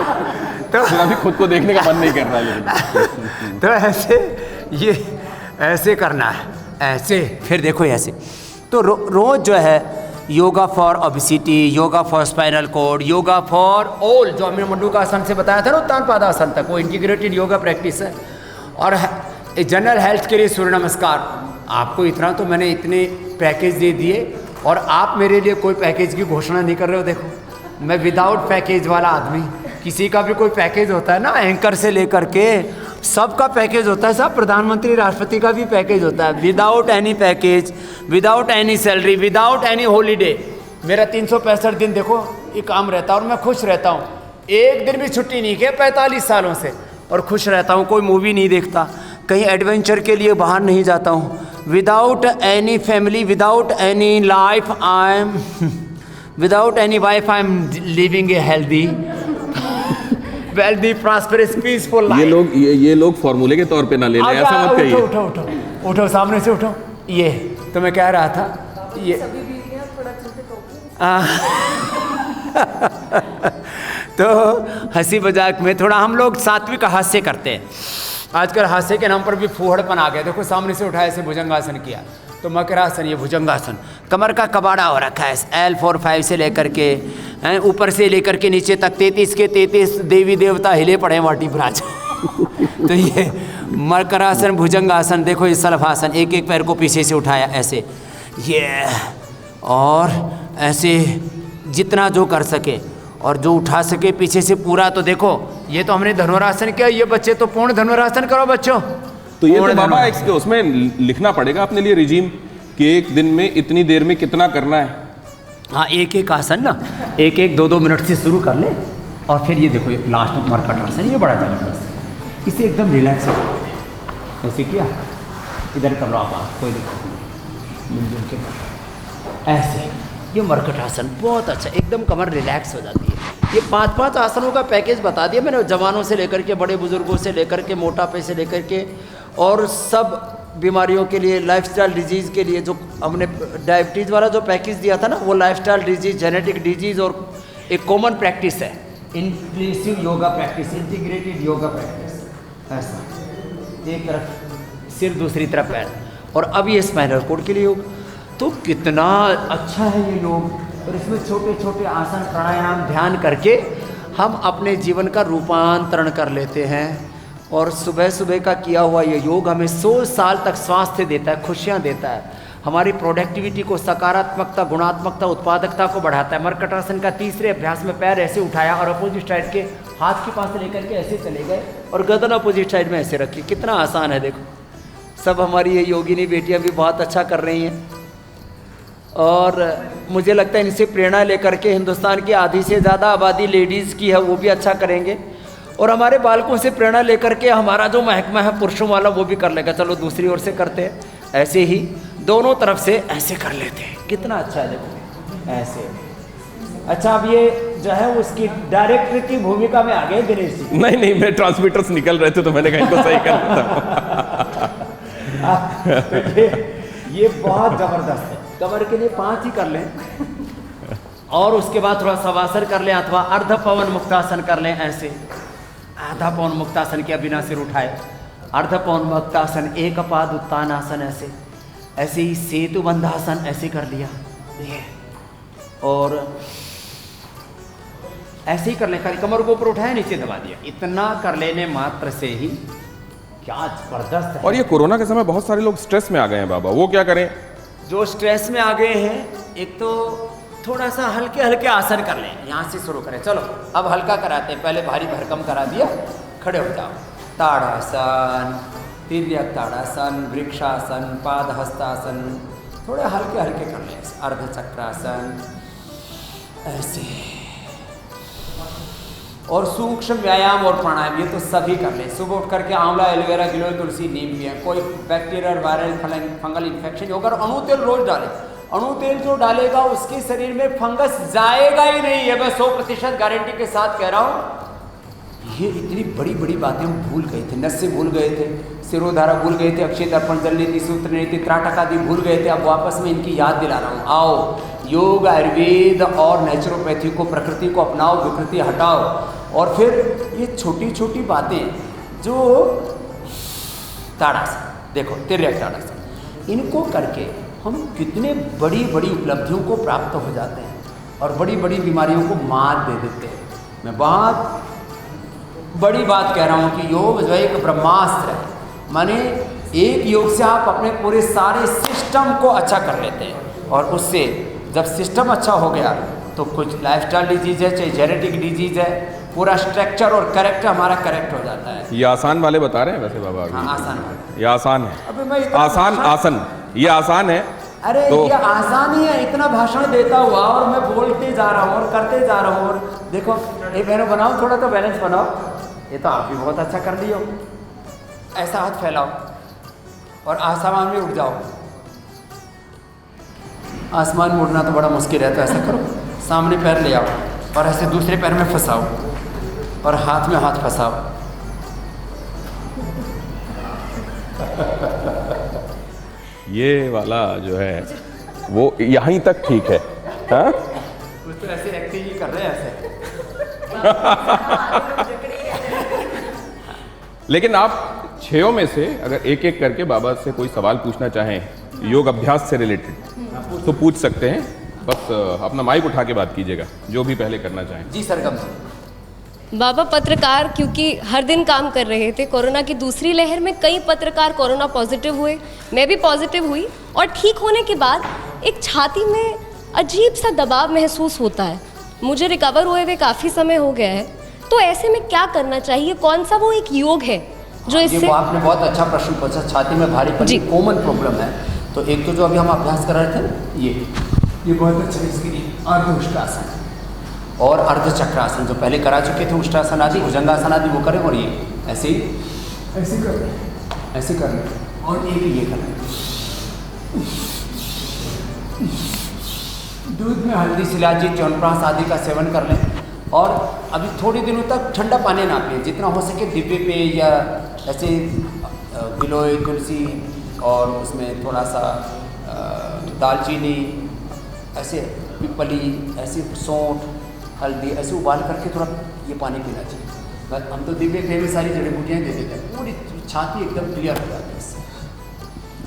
तो फिर अभी खुद को देखने का मन नहीं कर रहा है। तो ऐसे ये ऐसे करना है, ऐसे, फिर देखो ऐसे। तो रोज जो है yoga for obesity, yoga for spinal cord, yoga for all, जो हमने मंडूकासन से बताया था ना उत्तान पादासन तक, वो इंटीग्रेटेड योगा प्रैक्टिस है। और जनरल हेल्थ के लिए सूर्य नमस्कार। आपको इतना तो मैंने इतने पैकेज दे दिए और आप मेरे लिए कोई पैकेज की घोषणा नहीं कर रहे हो। देखो मैं विदाउट पैकेज वाला आदमी, किसी का भी कोई पैकेज होता है ना, एंकर से लेकर के सबका पैकेज होता है, सब प्रधानमंत्री राष्ट्रपति का भी पैकेज होता है। Without any package, without any salary, without any holiday, मेरा 365 दिन देखो ये काम रहता है और मैं खुश रहता हूँ। एक दिन भी छुट्टी नहीं किया 45 सालों से, और खुश रहता हूँ। कोई मूवी नहीं देखता, कहीं एडवेंचर के लिए बाहर नहीं जाता हूँ। Without any family, without any life, I am without any wife, I am living a healthy wealthy prosperous peaceful life. ये लोग फॉर्मूले के तौर पे ना ले लें, ऐसा मत कहिए। उठो उठो उठो उठो, सामने से उठो। ये तो मैं कह रहा था, ये तो हंसी मजाक में थोड़ा हम लोग सात्विक हास्य करते हैं। आजकल हास्य के नाम पर भी फूहड़पन आ गया। देखो सामने से उठाया, ऐसे भुजंगासन किया, तो मकरासन, ये भुजंगासन, कमर का कबाड़ा हो रखा है। L4-5 से लेकर के ऊपर से लेकर के नीचे तक 33 के 33 देवी देवता हिले पड़े माटी ब्राज। तो ये मकरासन, भुजंगासन, देखो ये सलभासन, एक एक पैर को पीछे से उठाया ऐसे, ये, और ऐसे जितना जो कर सके और जो उठा सके पीछे से पूरा। तो देखो ये तो हमने धनुरासन किया, ये बच्चे तो पूर्ण धनुरासन करो बच्चों। तो ये तो बाबा उसमें लिखना पड़ेगा अपने लिए रिजीम कि एक दिन में इतनी देर में कितना करना है। हाँ एक एक आसन ना, एक एक 2-2 मिनट से शुरू कर ले। और फिर ये देखो ये लास्ट मरकट आसन, ये बड़ा जबरदस्त, इसे एकदम रिलैक्स हो। ऐसे किया, इधर कर लो आप, कोई दिक्कत नहीं, मिलजुल के कर ऐसे। ये मरकट आसन बहुत अच्छा, एकदम कमर रिलैक्स हो जाती है। ये 5-5 आसनों का पैकेज बता दिया मैंने, जवानों से लेकर के, बड़े बुजुर्गों से लेकर के, मोटापे से लेकर के, और सब बीमारियों के लिए, लाइफस्टाइल डिजीज़ के लिए। जो हमने डायबिटीज़ वाला जो पैकेज दिया था ना, वो लाइफस्टाइल डिजीज़, जेनेटिक डिजीज़ और एक कॉमन प्रैक्टिस है, inclusive yoga practice, integrated yoga practice. ऐसा एक तरफ सिर, दूसरी तरफ पैर, और अब ये स्पाइनल कॉर्ड के लिए योग। तो कितना अच्छा है ये योग। और इसमें छोटे छोटे आसन, प्राणायाम, ध्यान करके हम अपने जीवन का रूपांतरण कर लेते हैं। और सुबह सुबह का किया हुआ ये योग हमें 100 साल तक स्वास्थ्य देता है, खुशियाँ देता है, हमारी प्रोडक्टिविटी को, सकारात्मकता, गुणात्मकता, उत्पादकता को बढ़ाता है। मरकटासन का तीसरे अभ्यास में पैर ऐसे उठाया और अपोजिट साइड के हाथ के पास लेकर के ऐसे चले गए और गर्दन अपोजिट साइड में ऐसे रखी। कितना आसान है देखो। सब हमारी ये योगिनी बेटियाँ भी बहुत अच्छा कर रही हैं और मुझे लगता है इनसे प्रेरणा लेकर के हिंदुस्तान की आधी से ज़्यादा आबादी लेडीज़ की है, वो भी अच्छा करेंगे। और हमारे बालकों से प्रेरणा लेकर के हमारा जो महकमा है पुरुषों वाला, वो भी कर लेगा। चलो दूसरी ओर से करते हैं। ऐसे ही दोनों तरफ से ऐसे कर लेते हैं, कितना अच्छा है देखो ऐसे। अच्छा अब ये जो है उसकी डायरेक्टर की भूमिका में आ गए दिनेश जी। नहीं नहीं, मैं ट्रांसमीटर्स निकल रहे थे तो मैंने कहा इनको सही कर देता तो ये बहुत जबरदस्त है। कमर के लिए 5 ही कर लें और उसके बाद थोड़ा शवासन कर लें अथवा अर्ध पवन मुक्तासन कर लें ऐसे। आधा पवन मुक्तासन किया बिना सिर उठाए, अर्ध पवन मुक्तासन, एक पाद उत्तान आसन ऐसे, ऐसे ही सेतु बंधासन ऐसे कर लिया ये, और ऐसे ही कर लें, खाली कमर को ऊपर उठाया नीचे दबा दिया, इतना कर लेने मात्र से ही क्या जबरदस्त है। और ये कोरोना के समय बहुत सारे लोग स्ट्रेस में आ गए हैं बाबा, वो क्या करें? जो स्ट्रेस में आ गए हैं, एक तो थोड़ा सा हल्के हल्के आसन कर लें, यहाँ से शुरू करें। चलो अब हल्का कराते हैं, पहले भारी भरकम करा दिया, खड़े हो जाओ। ताड़ासन, तिर्यक ताड़ासन, वृक्षासन, पाद हस्तासन, थोड़े हल्के हल्के कर लें। अर्ध चक्रासन ऐसे, और सूक्ष्म व्यायाम और प्राणायाम ये तो सभी कर लें। सुबह उठ करके आंवला, एलोवेरा, गिलोय, तुलसी, नीम भी है। कोई बैक्टीरियल, वायरल, फंगल इन्फेक्शन होगा, अणु तेल रोज डालें। अणु तेल जो डालेगा उसके शरीर में फंगस जाएगा ही नहीं, है मैं 100% गारंटी के साथ कह रहा हूँ। ये इतनी बड़ी बड़ी बातें हम भूल गए थे, नस्से भूल गए थे, सिरोधारा भूल गए थे, अक्षय तर्पण, जल नीति, सूत्र नीति, त्राटक आदि भूल गए थे। अब वापस में इनकी याद दिला रहा हूँ। आओ, योग, आयुर्वेद और नेचुरोपैथी को, प्रकृति को अपनाओ, विकृति हटाओ। और फिर ये छोटी छोटी बातें जो ताड़ासन, देखो तिर्यक ताड़ासन, इनको करके हम कितने बड़ी बड़ी उपलब्धियों को प्राप्त हो जाते हैं और बड़ी बड़ी बीमारियों को मात दे देते हैं। मैं बहुत बड़ी बात कह रहा हूँ कि योग जो है एक ब्रह्मास्त्र है, माने एक योग से आप अपने पूरे सारे सिस्टम को अच्छा कर लेते हैं। और उससे जब सिस्टम अच्छा हो गया तो कुछ लाइफस्टाइल डिजीज है, चाहे जेनेटिक डिजीज है, पूरा स्ट्रक्चर और करेक्टर हमारा करेक्ट हो जाता है। ये आसान वाले बता रहे हैं वैसे बाबा अभी? हाँ आसान वाले। ये आसान है, अबे मैं इतना आसान आसन, ये आसान है। अरे तो ये आसान ही है, इतना भाषण देता हुआ और मैं बोलते जा रहा हूँ और करते जा रहा हूँ। और देखो ये बहनों बनाओ, थोड़ा तो बैलेंस बनाओ। ये तो आप भी बहुत अच्छा कर लियो। ऐसा हाथ फैलाओ और आसमान में उड़ जाओ। आसमान में उड़ना तो बड़ा मुश्किल है, तो ऐसा करो, सामने पैर ले आओ और ऐसे दूसरे पैर में फंसाओ और हाथ में हाथ फंसाओ। ये वाला जो है वो यहीं तक ठीक है। हाँ? कुछ तो ऐसे एक्टिंग ही कर रहे हैं ऐसे। लेकिन आप 6 में से अगर एक एक करके बाबा से कोई सवाल पूछना चाहें योग अभ्यास से रिलेटेड तो पूछ सकते हैं। बस अपना माइक उठा के बात कीजिएगा, जो भी पहले करना चाहें। जी सरगम बाबा, पत्रकार क्योंकि हर दिन काम कर रहे थे, कोरोना की दूसरी लहर में कई पत्रकार कोरोना पॉजिटिव हुए, मैं भी पॉजिटिव हुई, और ठीक होने के बाद एक छाती में अजीब सा दबाव महसूस होता है। मुझे रिकवर हुए हुए काफ़ी समय हो गया है, तो ऐसे में क्या करना चाहिए? कौन सा वो एक योग है जो इससे? आपने बहुत अच्छा प्रश्न पूछा। छाती में भारीपन कॉमन प्रॉब्लम है, तो एक तो जो अभी हम अभ्यास कर रहे थे ये बहुत अच्छा है। इसके लिए अर्ध उष्टासन और अर्ध चक्रासन जो पहले करा चुके थे, उष्टासन आदि, भुजंगासन आदि, वो करें। और ये ऐसे ही ऐसे कर लें, ऐसे कर लें, और एक ये कर लें। दूध में हल्दी, शिलाजीत, च्यवनप्राश आदि का सेवन कर लें। और अभी थोड़े दिनों तक ठंडा पानी ना पिए, जितना हो सके दिव्य पे या ऐसे गिलोय, तुलसी और उसमें थोड़ा सा दालचीनी, ऐसे पिपली, ऐसे सौंठ, हल्दी ऐसे उबाल करके थोड़ा ये पानी पीना चाहिए। हम तो दिव्य पे में सारी जड़ी बूटियाँ दे देते हैं, पूरी छाती एकदम क्लियर हो जाती है इससे।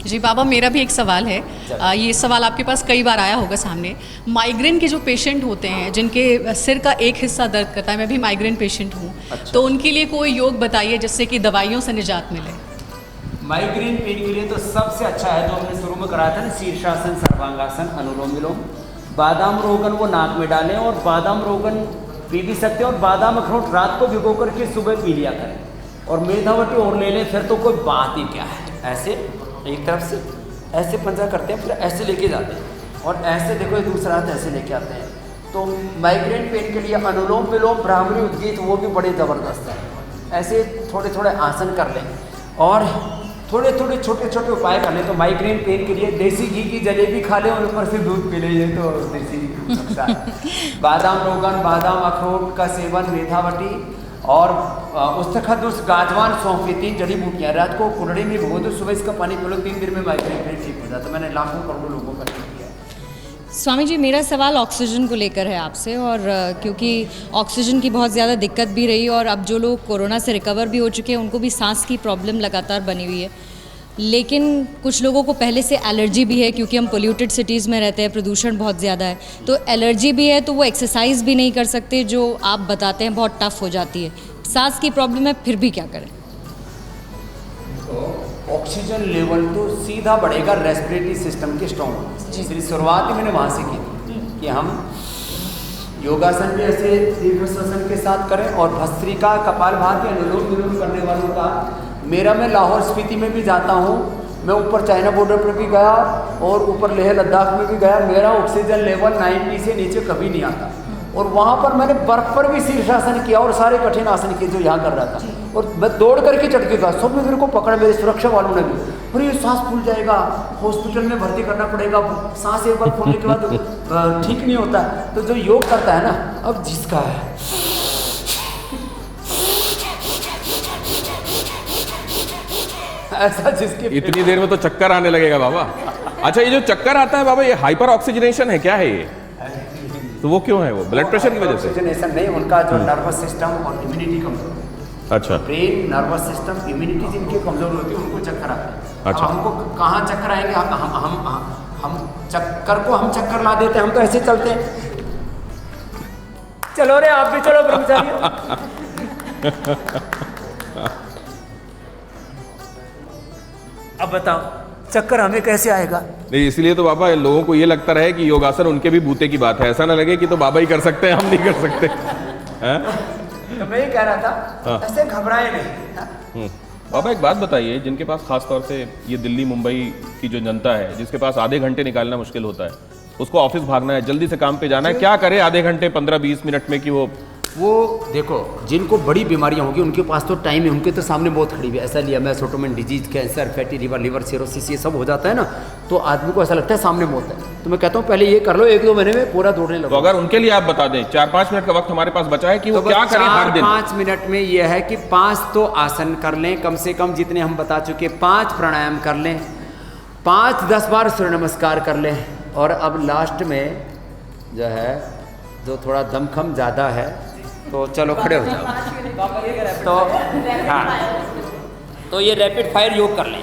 जी बाबा, मेरा भी एक सवाल है। ये सवाल आपके पास कई बार आया होगा सामने। माइग्रेन के जो पेशेंट होते हैं, जिनके सिर का एक हिस्सा दर्द करता है, मैं भी माइग्रेन पेशेंट हूँ। अच्छा। तो उनके लिए कोई योग बताइए जिससे कि दवाइयों से निजात मिले। माइग्रेन पेन के लिए तो सबसे अच्छा है जो हमने शुरू में कराया था ना, शीर्षासन, सर्वांगासन, अनुलोम विलोम। बादाम रोगन वो नाक में डालें, और बादाम रोगन पी भी सकते हैं, और बादाम अखरोट रात को भिगो करके सुबह पी लिया करें, और मेधावटी और ले लें, फिर तो कोई बात ही क्या है। ऐसे एक तरफ से ऐसे पंजा करते हैं, फिर ऐसे लेके जाते हैं, और ऐसे देखो दूसरा हाथ ऐसे लेके आते हैं। तो माइग्रेन पेन के लिए अनुलोम विलोम, ब्राह्मणी उद्गीत, वो भी बड़े ज़बरदस्त है। ऐसे थोड़े थोड़े आसन कर लें, और थोड़े थोड़े छोटे छोटे उपाय कर ले तो माइग्रेन पेन के लिए देसी घी की जलेबी खा ले और ऊपर से दूध पी ले, ये तो देसी नुस्खा है। बादाम रोगन, बादाम अखरोट का सेवन, मेथावटी और उस्तखदुस, गाजवान, सौंफ, ये 3 जड़ी बूटियाँ रात को कुंडड़ी में भिगो दो, सुबह इसका पानी पी लो, 3 दिन में माइग्रेन पेन ठीक हो जाता है। मैंने लाखों करोड़ों लोगों का ठीक किया। स्वामी जी, मेरा सवाल ऑक्सीजन को लेकर है आपसे, और क्योंकि ऑक्सीजन की बहुत ज़्यादा दिक्कत भी रही और अब जो लोग कोरोना से रिकवर भी हो चुके हैं उनको भी सांस की प्रॉब्लम लगातार बनी हुई है, लेकिन कुछ लोगों को पहले से एलर्जी भी है क्योंकि हम पोल्यूटेड सिटीज़ में रहते हैं, प्रदूषण बहुत ज़्यादा है, तो एलर्जी भी है तो वो एक्सरसाइज भी नहीं कर सकते, जो आप बताते हैं बहुत टफ हो जाती है। सांस की प्रॉब्लम है, फिर भी क्या करें? ऑक्सीजन लेवल तो सीधा बढ़ेगा रेस्पिरेटरी सिस्टम के स्ट्रॉन्ग होने से। इसलिए शुरुआत ही मैंने वहाँ से की थी कि हम योगासन भी ऐसे दीर्घ श्वसन के साथ करें और भस्त्रिका, कपालभाति, अनुलोम विलोम करने वालों का मेरा, मैं लाहौर स्पीति में भी जाता हूँ, मैं ऊपर चाइना बॉर्डर पर भी गया और ऊपर लेह लद्दाख में भी गया, मेरा ऑक्सीजन लेवल 90 से नीचे कभी नहीं आता। और वहाँ पर मैंने बर्फ पर भी शीर्षासन किया और सारे कठिन आसन किए जो यहाँ कर रहा था, और मैं दौड़ करके चढ़ के गया, सब में मेरे को पकड़ा, मेरे सुरक्षा वालों ने भी, और ये सांस फूल जाएगा, हॉस्पिटल में भर्ती करना पड़ेगा, सांस एक बार फूलने के बाद ठीक नहीं होता। तो जो योग करता है ना, अब जिसका है ऐसा, जिसके इतनी देर में तो चक्कर आने लगेगा बाबा। अच्छा, ये जो चक्कर आता है बाबा, ये हाइपर ऑक्सीजनेशन है, क्या है ये? तो वो क्यों है? वो ब्लड प्रेशर की वजह से? ऑक्सीजनेशन नहीं, उनका जो नर्वस सिस्टम और इम्यूनिटी कमजोर है। अच्छा, ब्रेन, नर्वस सिस्टम, इम्यूनिटी जिनकी कमजोर होती है उनको चक्कर आता है। अच्छा। अब हमको कहाँ चक्कर आएंगे? हम चक्कर को हम चक्कर ला देते हैं, हम तो ऐसे चलते हैं। चलो रे, आप भी चलो ब्रह्मचारी। अब बताओ चक्कर हमें कैसे आएगा? नहीं, इसलिए तो बाबा लोगों को ये लगता रहे कि योगासन उनके भी बूते की बात है, ऐसा ना लगे कि तो बाबा ही कर सकते हैं, हम नहीं कर सकते हैं? तो मैं ही कह रहा था, ऐसे घबराए नहीं। बाबा एक बात बताइए, जिनके पास खास तौर से ये दिल्ली मुंबई की जो जनता है, जिसके पास आधे घंटे निकालना मुश्किल होता है, उसको ऑफिस भागना है, जल्दी से काम पे जाना है, क्या करे आधे घंटे 15-20 मिनट में कि वो देखो, जिनको बड़ी बीमारियां होंगी उनके पास तो टाइम है, उनके तो सामने बहुत खड़ी हुई है। ऐसा लिया मैं autoimmune disease, cancer, fatty liver cirrhosis, ये सब हो जाता है ना, तो आदमी को ऐसा लगता है सामने मौत है। तो मैं कहता हूँ पहले ये कर लो, 1-2 महीने में पूरा दौड़ने लगो। तो अगर उनके लिए आप बता दें, 4-5 मिनट का वक्त हमारे पास बचा है कि वो क्या करें हर दिन? 4-5 मिनट में ये है कि 5 तो आसन कर लें कम से कम, जितने हम बता चुके, 5 प्राणायाम कर लें, 5-10 बार सूर्य नमस्कार कर लें, और अब लास्ट में जो है, जो थोड़ा दमखम ज़्यादा है तो चलो खड़े हो जाओ। तो हाँ, तो ये रैपिड फायर योग कर लें।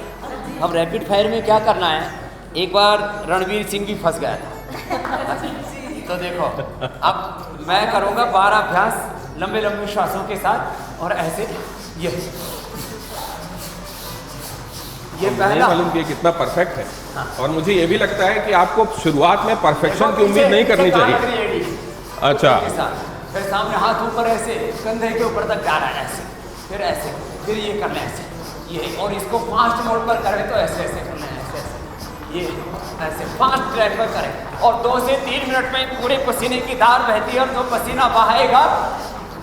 अब रैपिड फायर में क्या करना है, एक बार रणवीर सिंह भी फंस गया था। तो देखो, अब मैं करूँगा 12 अभ्यास लंबे लंबे श्वासों के साथ, और ऐसे ये पहला मालूम किया कितना परफेक्ट है। और मुझे ये भी लगता है कि आपको शुरुआत में परफेक्शन की उम्मीद नहीं करनी चाहिए। अच्छा, फिर सामने हाथ ऊपर ऐसे, कंधे के ऊपर तक जा रहा है ऐसे, फिर ऐसे, फिर ये करना है ऐसे, ये, और इसको फास्ट मोड पर करें तो ऐसे ऐसे करना है, ऐसे ऐसे, ये ऐसे फास्ट ट्रैक पर करें, और 2 से 3 मिनट में पूरे पसीने की धार बहती है, और जो पसीना बहाएगा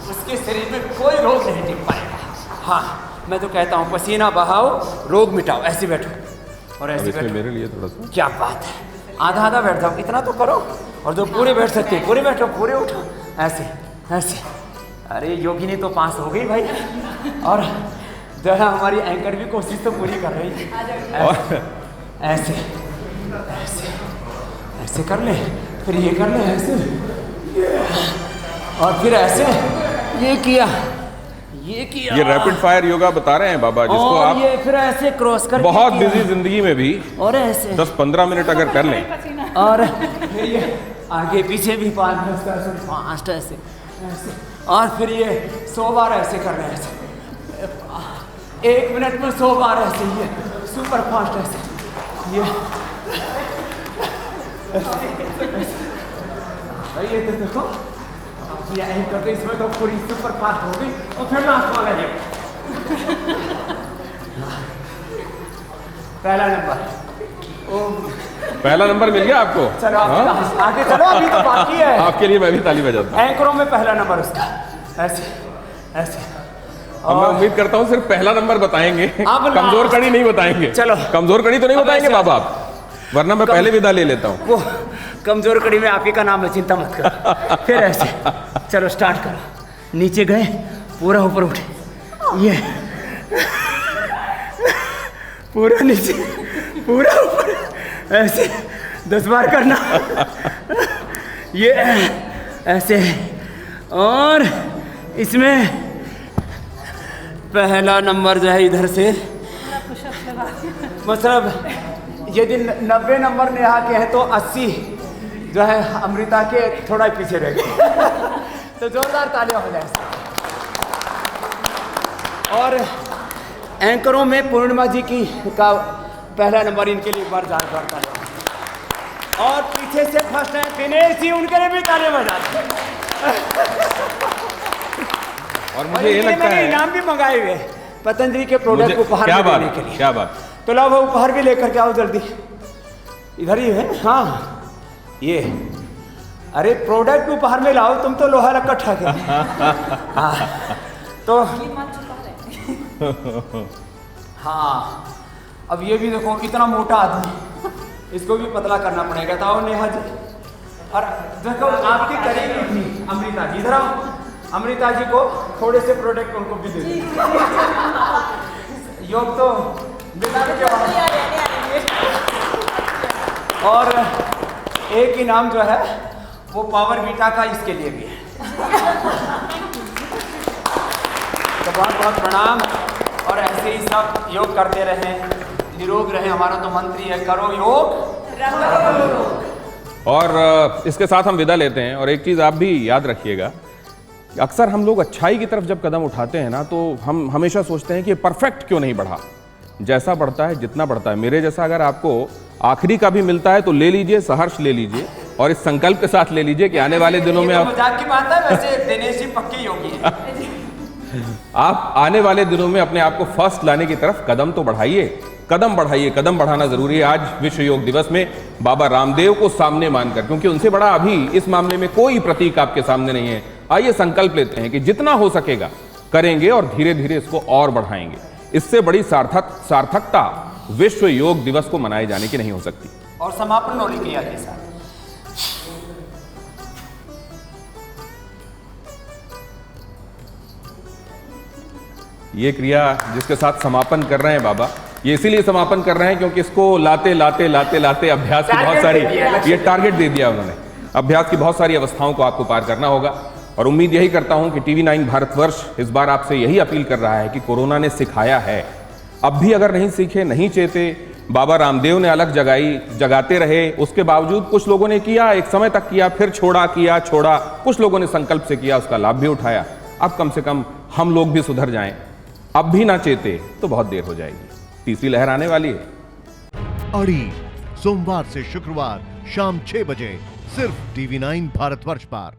उसके शरीर में कोई रोग नहीं टिक पाएगा। हाँ, मैं तो कहता हूँ पसीना बहाओ, रोग मिटाओ। ऐसे बैठो और ऐसे बैठो। मेरे लिए थोड़ा सा क्या बात है, आधा बैठ जाओ, इतना तो करो। और जो पूरे बैठ सकते पूरे बैठो, पूरे उठो, ऐसे ऐसे। अरे योगिनी तो पास हो गई भाई, और जो है हमारी एंकर भी कोशिश तो पूरी कर रही है। ऐसे ऐसे ऐसे कर ले, फिर ये कर ले ऐसे, और फिर ऐसे ये किया, ये किया। ये रैपिड फायर योगा बता रहे हैं बाबा, जिसको आप ये फिर ऐसे क्रॉस कर बहुत बिजी जिंदगी में भी और ऐसे 10-15 मिनट अगर कर लें, और फिर ये आगे पीछे भी 5 ऐसे ऐसे, और फिर ये 100 बार ऐसे कर रहे हैं, ऐसे 1 मिनट में 100 बार ऐसे, ये सुपर फास्ट ऐसे, ये ये तो देखो, ये एंकर तो इसमें तो पूरी सुपर फास्ट हो गई। और फिर लास्ट वाला ये पहला नंबर, पहला नंबर मिल गया आपको? चलो आगे चलो, अभी तो बाकी है। आपके लिए मैं भी ताली बजाता हूं। एंकरों में पहला नंबर उसका, ऐसे ऐसे अब मैं उम्मीद करता हूँ सिर्फ पहला नंबर बताएंगे, कमजोर कड़ी नहीं बताएंगे। चलो। कमजोर कड़ी तो नहीं बताएंगे बाबा आप, वरना मैं पहले विदा ले लेता हूँ। वो कमजोर कड़ी में आप ही का नाम है, चिंता मत करो। फिर ऐसे चलो स्टार्ट करो। नीचे गए, पूरा ऊपर उठे, ये पूरा नीचे, पूरा ऊपर, ऐसे 10 बार करना। ये ऐसे, और इसमें पहला नंबर जो है इधर से, मतलब यदि 90 नंबर नेहा के हैं तो 80 जो है अमृता के थोड़ा पीछे रह गए। तो जोरदार तालियां हो जाए। और एंकरों में पूर्णिमा जी की का पहला नंबर, इनके लिए एक बार जोरदार तालियां। और पीछे से फर्स्ट है दिनेश जी, उनके लिए भी तालियां बजा दें। और मुझे ये लगता है इनाम भी मंगाए हुए पतंजलि के प्रोडक्ट उपहार देने के लिए। क्या बात। तो लाओ वो उपहार भी लेकर के आओ जल्दी, इधर ही है। हाँ ये, अरे प्रोडक्ट उपहार में लाओ, तुम तो लोहा रखा ठग है। हाँ तो हाँ, अब ये भी देखो इतना मोटा आदमी, इसको भी पतला करना पड़ेगा। तो आओ नेहा जी, और देखो आपकी करीबी थी अमृता जी, इधर आओ। अमृता जी को थोड़े से प्रोडक्ट उनको भी दे दीजिए। योग तो बिताने के बाद। और एक इनाम जो है वो पावर वीटा का इसके लिए भी है। तो बहुत बहुत प्रणाम। और ऐसे ही सब योग करते रहें, निरोग रहें। हमारा तो मंत्र है, करो योग रखो योग। और इसके साथ हम विदा लेते हैं। और एक चीज़ आप भी याद रखिएगा, अक्सर हम लोग अच्छाई की तरफ जब कदम उठाते हैं ना, तो हम हमेशा सोचते हैं कि परफेक्ट क्यों नहीं बढ़ा। जैसा बढ़ता है, जितना बढ़ता है, मेरे जैसा अगर आपको आखिरी का भी मिलता है तो ले लीजिए, सहर्ष ले लीजिए, और इस संकल्प के साथ ले लीजिए कि आने वाले दिनों में मजाक की बात है, वैसे दिनेश जी पक्के योगी हैं। आप आने वाले दिनों में अपने आप को फर्स्ट लाने की तरफ कदम तो बढ़ाइए, कदम बढ़ाइए। कदम बढ़ाना जरूरी है। आज विश्व योग दिवस में बाबा रामदेव को सामने मानकर, क्योंकि उनसे बड़ा अभी इस मामले में कोई प्रतीक आपके सामने नहीं है, आइए संकल्प लेते हैं कि जितना हो सकेगा करेंगे और धीरे धीरे इसको और बढ़ाएंगे। इससे बड़ी सार्थकता विश्व योग दिवस को मनाए जाने की नहीं हो सकती। और समापन नौली क्रिया के साथ ये क्रिया जिसके साथ समापन कर रहे हैं बाबा, ये इसीलिए समापन कर रहे हैं क्योंकि इसको लाते लाते लाते लाते अभ्यास की बहुत सारी, ये टारगेट दे दिया उन्होंने। अभ्यास की बहुत सारी अवस्थाओं को आपको पार करना होगा। और उम्मीद यही करता हूं कि TV9 भारतवर्ष इस बार आपसे यही अपील कर रहा है कि कोरोना ने सिखाया है, अब भी अगर नहीं सीखे, नहीं चेते, बाबा रामदेव ने अलग जगाई, जगाते रहे, उसके बावजूद कुछ लोगों ने किया, एक समय तक किया, फिर छोड़ा, किया, छोड़ा, कुछ लोगों ने संकल्प से किया, उसका लाभ भी उठाया। अब कम से कम हम लोग भी सुधर जाएं। अब भी ना चेते तो बहुत देर हो जाएगी। तीसरी लहर आने वाली है। अड़ी सोमवार से शुक्रवार शाम 6 बजे सिर्फ TV9 भारतवर्ष पर।